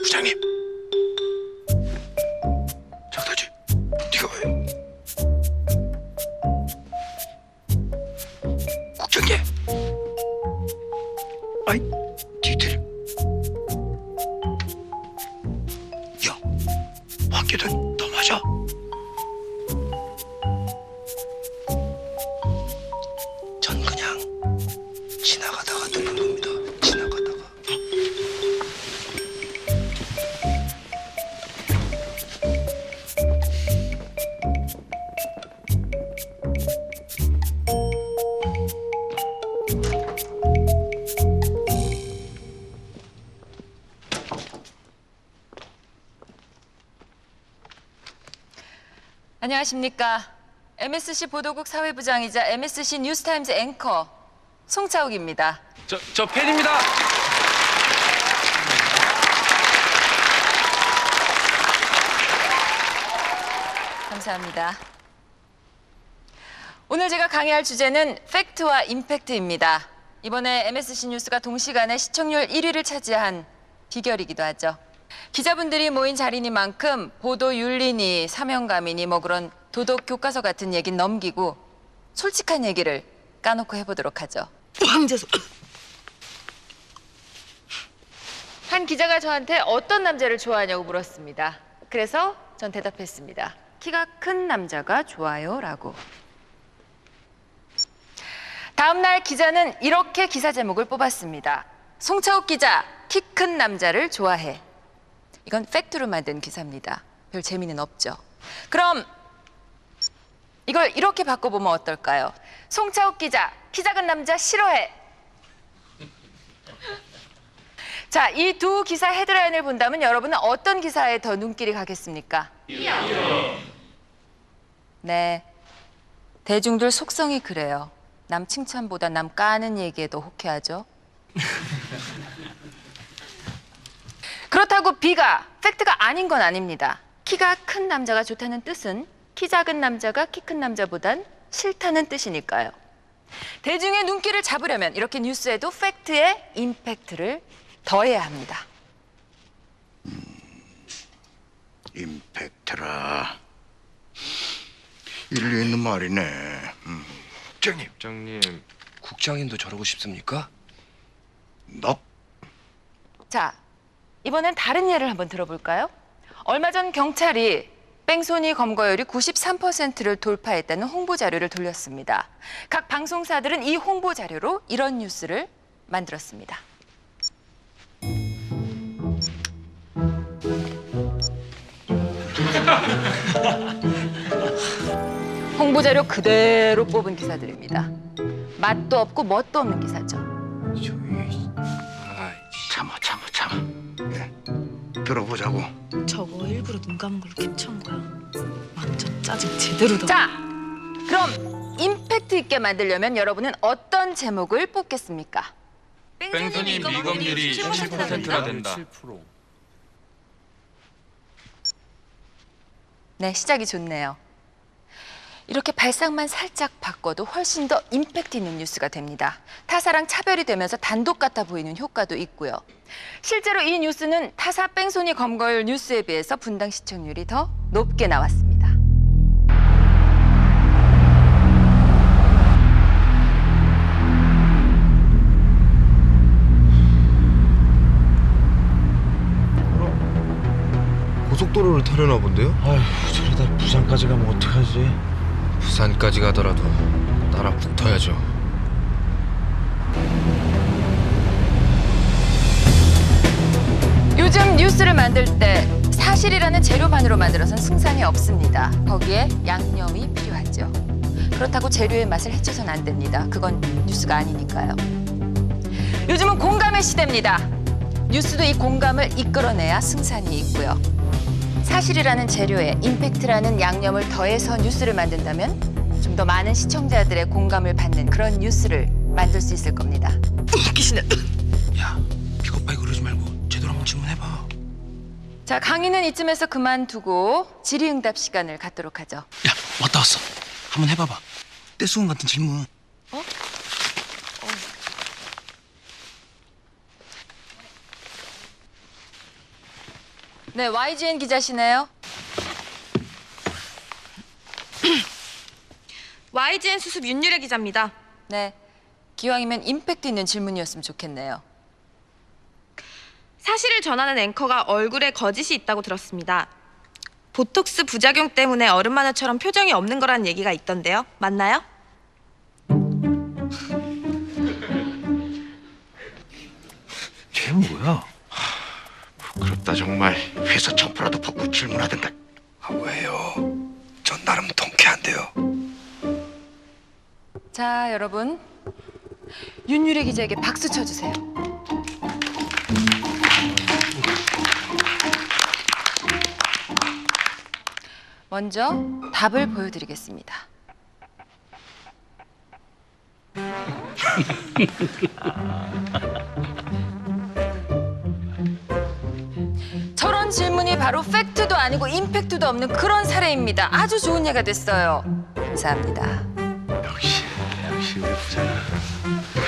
부장님. 장타지, 네가 왜? 국장님. 아이, 니들. 야, 황교든 너 맞아? 전 그냥 지나가다가 듣는 겁니다. 지나가다가. 안녕하십니까. MSC 보도국 사회부장이자 MSC 뉴스타임즈 앵커 송차욱입니다. 저 팬입니다. 감사합니다. 오늘 제가 강의할 주제는 팩트와 임팩트입니다. 이번에 MSC 뉴스가 동시간에 시청률 1위를 차지한 비결이기도 하죠. 기자분들이 모인 자리니만큼 보도 윤리니 사명감이니 뭐 그런 도덕 교과서 같은 얘기는 넘기고 솔직한 얘기를 까놓고 해보도록 하죠. 황재수. 한 기자가 저한테 어떤 남자를 좋아하냐고 물었습니다. 그래서 전 대답했습니다. 키가 큰 남자가 좋아요 라고. 다음 날 기자는 이렇게 기사 제목을 뽑았습니다. 송차욱 기자, 키 큰 남자를 좋아해. 이건 팩트로 만든 기사입니다. 별 재미는 없죠. 그럼 이걸 이렇게 바꿔보면 어떨까요? 송차욱 기자, 키 작은 남자 싫어해. 자, 이 두 기사 헤드라인을 본다면 여러분은 어떤 기사에 더 눈길이 가겠습니까? 네, 대중들 속성이 그래요. 남 칭찬보다 남 까는 얘기에 더 호쾌하죠. 그렇다고 B가 팩트가 아닌 건 아닙니다. 키가 큰 남자가 좋다는 뜻은 키 작은 남자가 키 큰 남자보단 싫다는 뜻이니까요. 대중의 눈길을 잡으려면 이렇게 뉴스에도 팩트에 임팩트를 더해야 합니다. 임팩트라. 일리 있는 말이네. 부장님. 부장님, 국장님도 저러고 싶습니까? 너 자, 이번엔 다른 예를 한번 들어볼까요? 얼마 전 경찰이 뺑소니 검거율이 93%를 돌파했다는 홍보 자료를 돌렸습니다. 각 방송사들은 이 홍보 자료로 이런 뉴스를 만들었습니다. 홍보 자료 그대로 뽑은 기사들입니다. 맛도 없고 멋도 없는 기사죠. 참아. 네. 들어보자고. 저거 일부러 눈 감은 걸로 캡처한 거야. 완전 짜증 제대로다. 자, 그럼 임팩트 있게 만들려면 여러분은 어떤 제목을 뽑겠습니까? 뺑소니 미검률이 7%나 된다. 네, 시작이 좋네요. 이렇게 발상만 살짝 바꿔도 훨씬 더 임팩트 있는 뉴스가 됩니다. 타사랑 차별이 되면서 단독 같아 보이는 효과도 있고요. 실제로 이 뉴스는 타사 뺑소니 검거율 뉴스에 비해서 분당 시청률이 더 높게 나왔습니다. 고속도로를 타려나 본데요? 아휴, 저러다 부산까지 가면 어떡하지? 부산까지 가더라도 나랑 붙어야죠. 요즘 뉴스를 만들 때 사실이라는 재료만으로 만들어선 승산이 없습니다. 거기에 양념이 필요하죠. 그렇다고 재료의 맛을 해쳐서는 안 됩니다. 그건 뉴스가 아니니까요. 요즘은 공감의 시대입니다. 뉴스도 이 공감을 이끌어내야 승산이 있고요. 사실이라는 재료에 임팩트라는 양념을 더해서 뉴스를 만든다면 좀 더 많은 시청자들의 공감을 받는 그런 뉴스를 만들 수 있을 겁니다. 웃기시네. 야, 비겁하게 그러지 말고 제대로 한번 질문해봐. 자, 강의는 이쯤에서 그만두고 질의응답 시간을 갖도록 하죠. 야, 왔다 갔어. 한번 해봐봐. 떼수건 같은 질문. 네, YGN 기자시네요. YGN 수습 윤유래 기자입니다. 네, 기왕이면 임팩트 있는 질문이었으면 좋겠네요. 사실을 전하는 앵커가 얼굴에 거짓이 있다고 들었습니다. 보톡스 부작용 때문에 어른 마녀처럼 표정이 없는 거라는 얘기가 있던데요. 맞나요? 쟤 뭐야? 부끄럽다 정말. 회사 청포라도 벗고 질문하든가. 왜요? 전 나름 통쾌한데요. 자, 여러분. 윤유래 기자에게 박수 쳐주세요. 먼저 답을 보여드리겠습니다. 저런 질문이 바로 팩트도 아니고 임팩트도 없는 그런 사례입니다. 아주 좋은 예가 됐어요. 감사합니다. 역시 우리 부자야.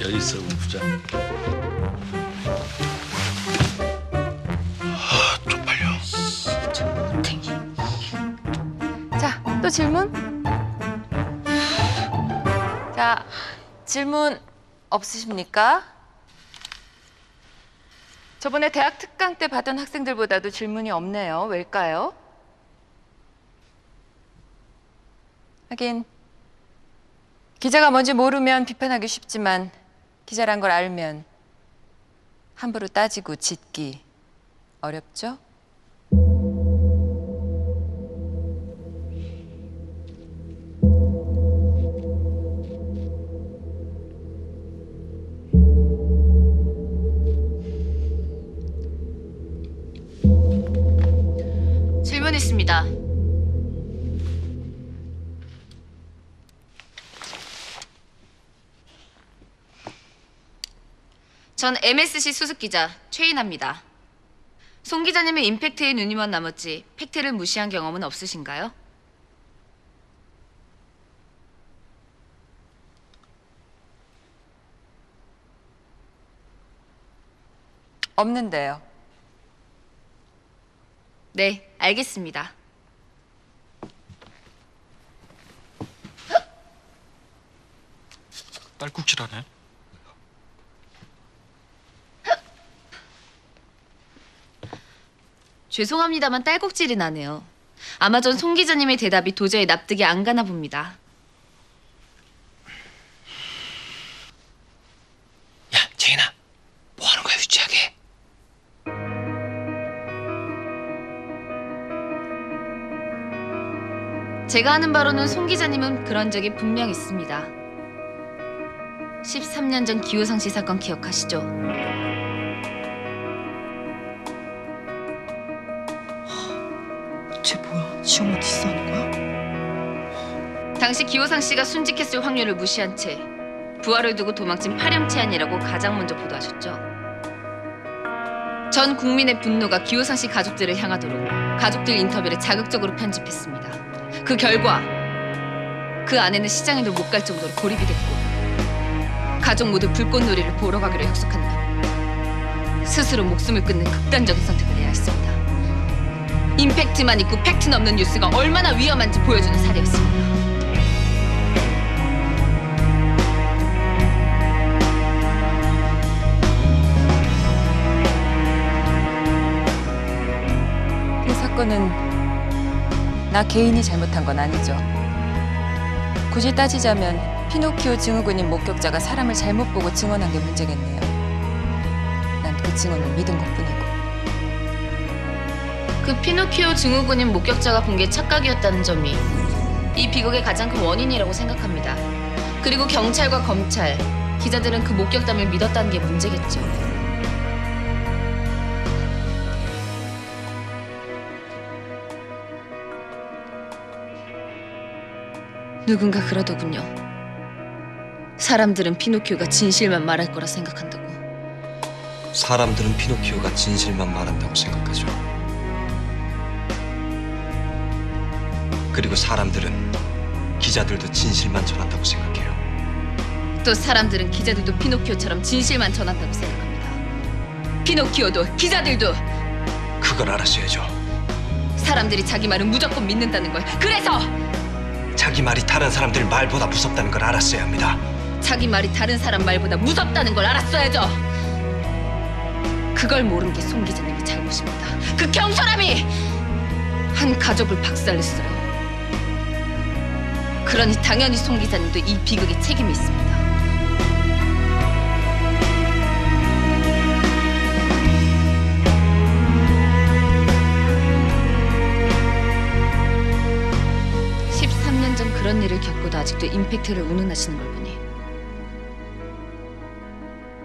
여기 있어 우리 부자. 쪽팔려. 자, 또 질문? 자, 질문 없으십니까? 저번에 대학 특강 때 받은 학생들보다도 질문이 없네요. 왜일까요? 하긴 기자가 뭔지 모르면 비판하기 쉽지만 기자란 걸 알면 함부로 따지고 짖기 어렵죠? 질문 있습니다. 전 MSC 수습기자 최인아입니다. 송 기자님의 임팩트에 눈이만 남았지 팩트를 무시한 경험은 없으신가요? 없는데요. 네, 알겠습니다. 딸꾹질하네. 죄송합니다만 딸꾹질이 나네요. 아마 전 송 기자님의 대답이 도저히 납득이 안 가나 봅니다. 야, 재인아. 뭐 하는 거야, 유치하게? 제가 아는 바로는 송 기자님은 그런 적이 분명 있습니다. 13년 전 기호상 씨 사건 기억하시죠? 쟤 뭐야? 시엄마 디스하는 거야? 당시 기호상 씨가 순직했을 확률을 무시한 채 부하를 두고 도망친 파렴치한이라고 가장 먼저 보도하셨죠. 전 국민의 분노가 기호상 씨 가족들을 향하도록 가족들 인터뷰를 자극적으로 편집했습니다. 그 결과 그 아내는 시장에도 못 갈 정도로 고립이 됐고 가족 모두 불꽃놀이를 보러 가기로 약속한 뒤 스스로 목숨을 끊는 극단적인 선택을 해야 했습니다. 임팩트만 있고 팩트는 없는 뉴스가 얼마나 위험한지 보여주는 사례였습니다. 이 사건은 나 개인이 잘못한 건 아니죠. 굳이 따지자면 피노키오 증후군인 목격자가 사람을 잘못 보고 증언한 게 문제겠네요. 난 그 증언을 믿은 것뿐이고. 그 피노키오 증후군인 목격자가 본 게 착각이었다는 점이 이 비극의 가장 큰 원인이라고 생각합니다. 그리고 경찰과 검찰, 기자들은 그 목격담을 믿었다는 게 문제겠죠. 누군가 그러더군요. 사람들은 피노키오가 진실만 말할 거라 생각한다고. 사람들은 피노키오가 진실만 말한다고 생각하죠. 그리고 사람들은 기자들도 진실만 전한다고 생각해요. 또 사람들은 기자들도 피노키오처럼 진실만 전한다고 생각합니다. 피노키오도 기자들도. 그 그걸 알았어야죠. 사람들이 자기 말은 무조건 믿는다는 걸. 그래서 자기 말이 다른 사람들 말보다 무섭다는 걸 알았어야 합니다. 자기 말이 다른 사람 말보다 무섭다는 걸 알았어야죠. 그걸 모른 게 송 기자님의 잘못입니다. 그 경솔함이 한 가족을 박살냈어요. 그러니 당연히 송 기자님도 이 비극에 책임이 있습니다. 그런 일을 겪고도 아직도 임팩트를 운운하시는 걸 보니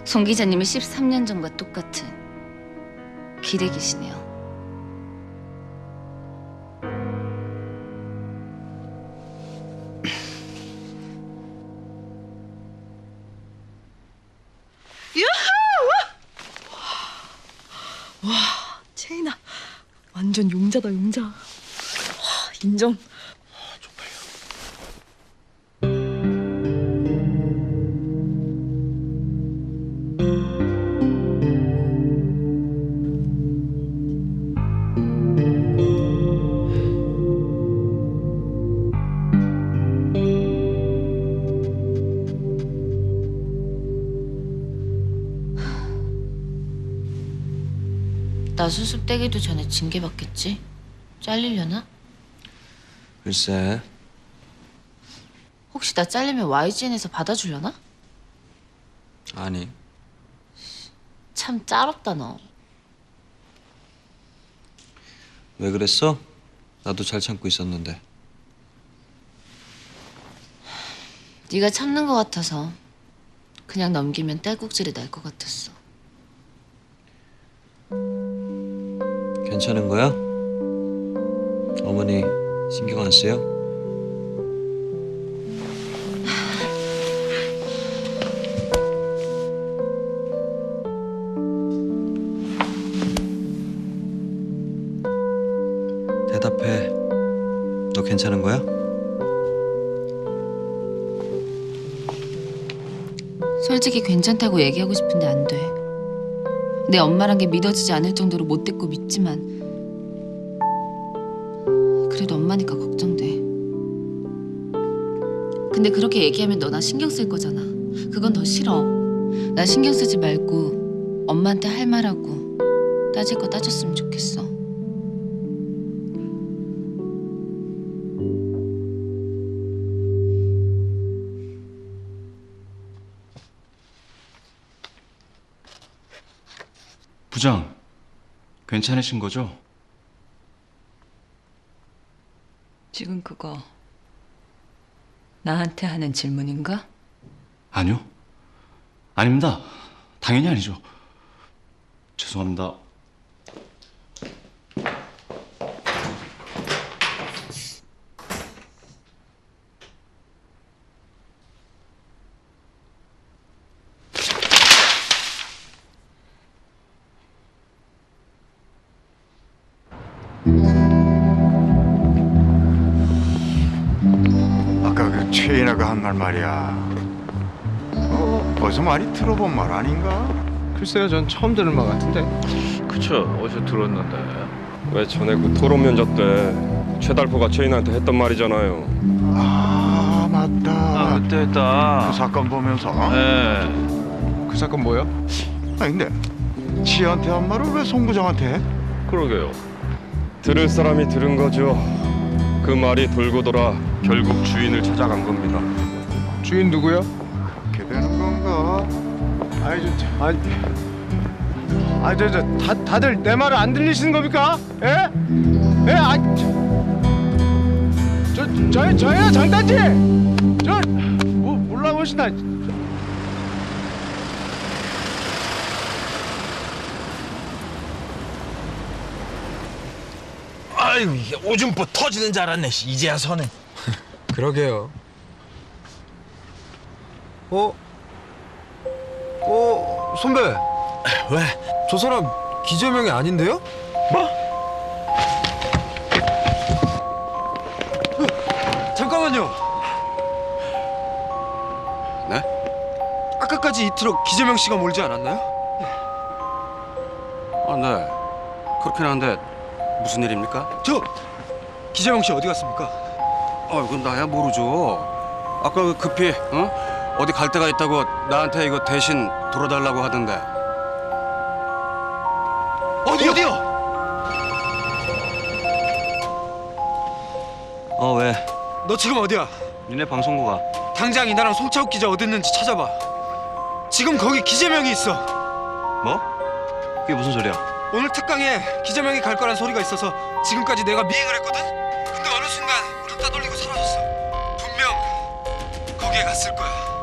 송 기자님은 13년 전과 똑같은 기레기시네요. 채인아, 완전 용자다 용자. 와, 인정. 나 수습 떼기도 전에 징계받겠지? 잘리려나? 글쎄. 혹시 나 잘리면 YGN에서 받아주려나? 아니. 참 짤없다 너. 왜 그랬어? 나도 잘 참고 있었는데. 네가 참는 것 같아서 그냥 넘기면 딸꾹질이 날 것 같았어. 괜찮은 거야? 어머니 신경 안 쓰여? 대답해. 너 괜찮은 거야? 솔직히 괜찮다고 얘기하고 싶은데 안 돼. 내 엄마란 게 믿어지지 않을 정도로 못됐고 밉지만 그래도 엄마니까 걱정돼. 근데 그렇게 얘기하면 너 나 신경 쓸 거잖아. 그건 더 싫어. 나 신경 쓰지 말고 엄마한테 할 말하고 따질 거 따졌으면 좋겠어. 부장, 괜찮으신 거죠? 지금 그거 나한테 하는 질문인가? 아니요. 아닙니다. 당연히 아니죠. 죄송합니다. 아까 그 최인아가 한 말 말이야. 어디서 많이 들어본 말 아닌가? 글쎄요, 전 처음 들은 말 같은데. 그쵸, 어디서 들었는데. 왜 전에 그 토론 면접 때 최달포가 최인한테 했던 말이잖아요. 아 맞다. 그때 했다. 그 사건 보면서. 네. 그 사건 뭐요? 아니 근데 지한테 한 말을 왜 송 부장한테 해? 그러게요. 들을 사람이 들은 거죠. 그 말이 돌고 돌아 결국 주인을 찾아간 겁니다. 주인 누구요? 그렇게 되는 건가? 다들 내 말을 안 들리시는 겁니까? 예? 예? 저예요, 장단지! 몰라보시나? 아이고 이게 오줌포 터지는 줄 알았네. 이제야 서네. 그러게요. 선배. 왜? 저 사람 기재명이 아닌데요? 뭐? 잠깐만요. 네? 아까까지 이 트럭 기재명 씨가 몰지 않았나요? 아, 네. 그렇긴 한데 무슨 일입니까? 저 기재명 씨 어디 갔습니까? 그건 나야 모르죠. 아까 그 급히 어디 갈 데가 있다고 나한테 이거 대신 돌아달라고 하던데. 어디요? 왜? 너 지금 어디야? 니네 방송국아. 당장 이나랑 송차욱 기자 어디 있는지 찾아봐. 지금 거기 기재명이 있어. 뭐? 그게 무슨 소리야? 오늘 특강에 기재명이 갈 거란 소리가 있어서 지금까지 내가 미행을 했거든? 근데 어느 순간 우린 따돌리고 사라졌어. 분명 거기에 갔을 거야.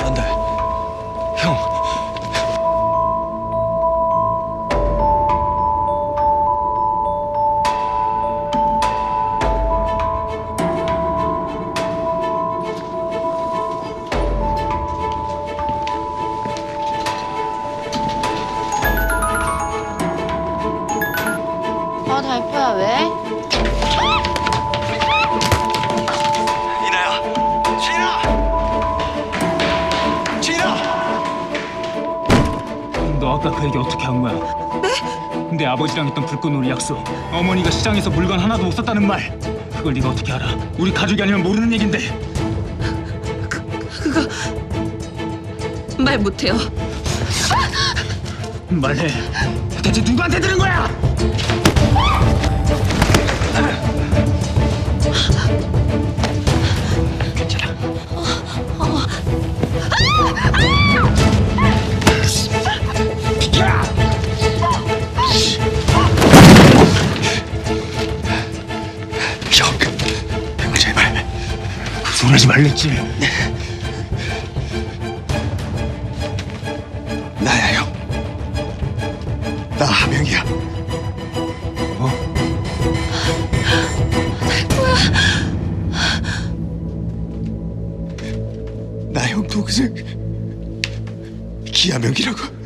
안 돼. 형. 달표야 왜? 이나야. 지인아! 너 아까 그 얘기 어떻게 한 거야? 네? 내 아버지랑 했던 불꽃놀이 약속, 어머니가 시장에서 물건 하나도 못 샀다는 말, 그걸 네가 어떻게 알아? 우리 가족이 아니면 모르는 얘긴데. 그거 말 못해요. 말해. 대체 누구한테 들은 거야? 괜찮아. 비켜! 형, 제발 그 소리 하지 말랬지. 나야 형. 나 하명이야. 나 형 동생 기하명이라고.